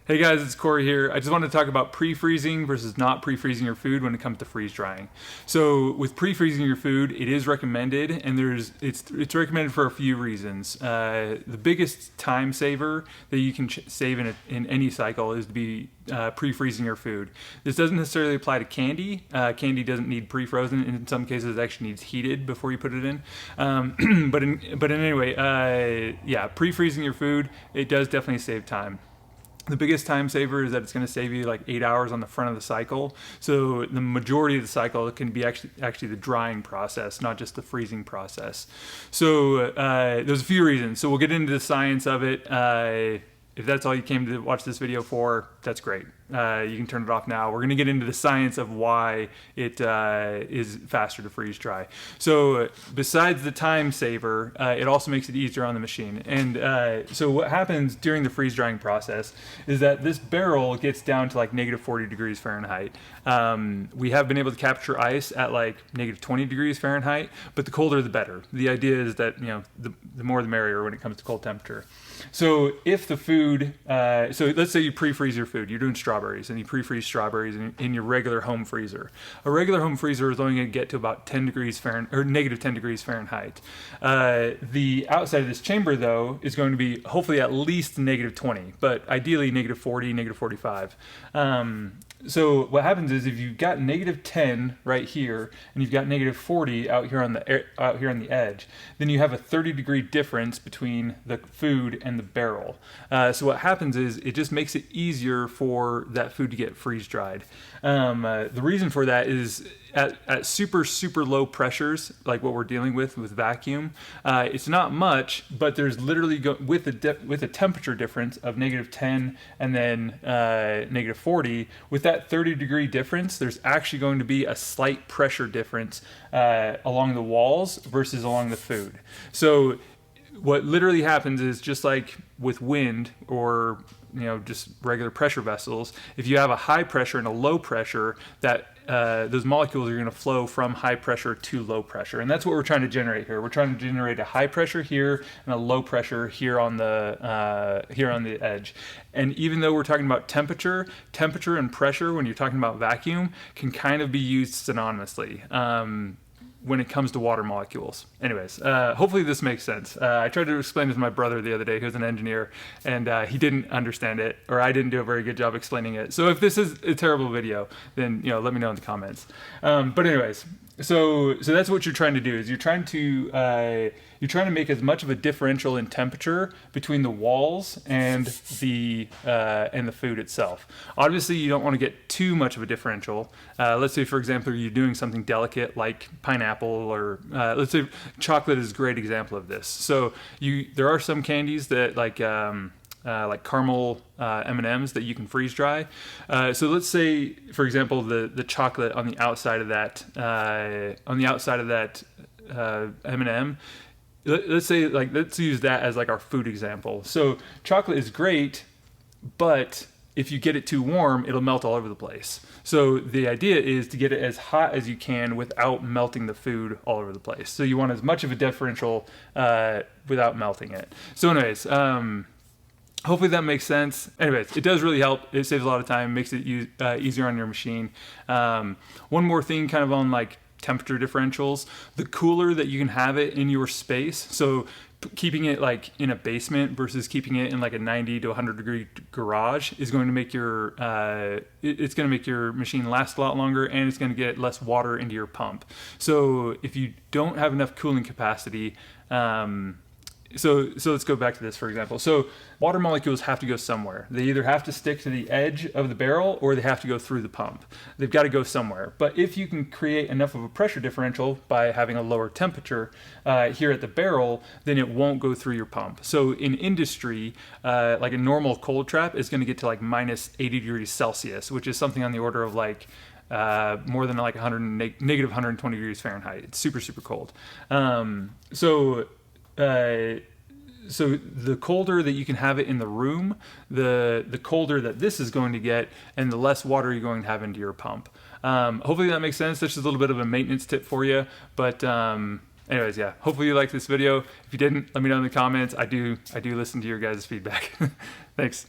Hey guys, it's Corey here. I just wanted to talk about pre-freezing versus not pre-freezing your food when it comes to freeze drying. So with pre-freezing your food, it is recommended, and it's recommended for a few reasons. The biggest time saver that you can save in any cycle is to be pre-freezing your food. This doesn't necessarily apply to candy. Candy doesn't need pre-frozen. In some cases, it actually needs heated before you put it in. But in any way, yeah, pre-freezing your food, it does definitely save time. The biggest time saver is that it's going to save you like 8 hours on the front of the cycle. So the majority of the cycle can be actually the drying process, not just the freezing process. So there's a few reasons. So we'll get into the science of it. If that's all you came to watch this video for, that's great. You can turn it off now. We're going to get into the science of why it is faster to freeze dry. So besides the time saver, it also makes it easier on the machine. And so what happens during the freeze drying process is that this barrel gets down to like negative 40 degrees Fahrenheit. We have been able to capture ice at like negative 20 degrees Fahrenheit, but the colder the better. The idea is that, you know, the more the merrier when it comes to cold temperature. So if the food, so let's say you pre-freeze your food, you're doing strawberries and you pre-freeze strawberries in your regular home freezer. A regular home freezer is only going to get to about 10 degrees Fahrenheit, or negative 10 degrees Fahrenheit. The outside of this chamber though is going to be hopefully at least negative 20, but ideally negative 40, negative 45. So what happens is if you've got negative 10 right here and you've got negative 40 out here on the edge, then you have a 30-degree difference between the food and the barrel. So what happens is it just makes it easier for that food to get freeze dried. The reason for that is at super low pressures, like what we're dealing with vacuum, it's not much, but there's literally with a temperature difference of negative 10 and then negative 40, with that 30-degree difference, there's actually going to be a slight pressure difference along the walls versus along the food. So what literally happens is, just like with wind or just regular pressure vessels, if you have a high pressure and a low pressure, that those molecules are going to flow from high pressure to low pressure, and that's what we're trying to generate here. We're trying to generate a high pressure here and a low pressure here on the edge. And even though we're talking about temperature and pressure when you're talking about vacuum can kind of be used synonymously. When it comes to water molecules. Anyways, hopefully this makes sense. I tried to explain this to my brother the other day, who's an engineer, and he didn't understand it, or I didn't do a very good job explaining it. So if this is a terrible video, then let me know in the comments. But anyways, so that's what you're trying to do, is you're trying to make as much of a differential in temperature between the walls and the food itself. Obviously, you don't want to get too much of a differential. Let's say, for example, you're doing something delicate like pineapple, or let's say chocolate is a great example of this. So there are some candies that like caramel M&Ms that you can freeze dry. So let's say, for example, the chocolate on the outside of that M&M. Let's use that as like our food example. So chocolate is great, but if you get it too warm, it'll melt all over the place. So the idea is to get it as hot as you can without melting the food all over the place. So you want as much of a differential without melting it. So anyways, hopefully that makes sense. Anyways, it does really help. It saves a lot of time, makes it easier on your machine. One more thing kind of on like temperature differentials, the cooler that you can have it in your space. So keeping it like in a basement versus keeping it in like a 90 to 100 degree garage is going to make your machine last a lot longer, and it's going to get less water into your pump. So if you don't have enough cooling capacity, so let's go back to this, for example. So water molecules have to go somewhere. They either have to stick to the edge of the barrel or they have to go through the pump. They've got to go somewhere. But if you can create enough of a pressure differential by having a lower temperature here at the barrel, then it won't go through your pump. So in industry, like a normal cold trap is going to get to like minus 80 degrees Celsius, which is something on the order of like more than like negative 120 degrees Fahrenheit. It's super cold. So the colder that you can have it in the room, the colder that this is going to get, and the less water you're going to have into your pump. Hopefully that makes sense. That's just a little bit of a maintenance tip for you. But anyways, yeah, hopefully you liked this video. If you didn't, let me know in the comments. I do listen to your guys' feedback. Thanks.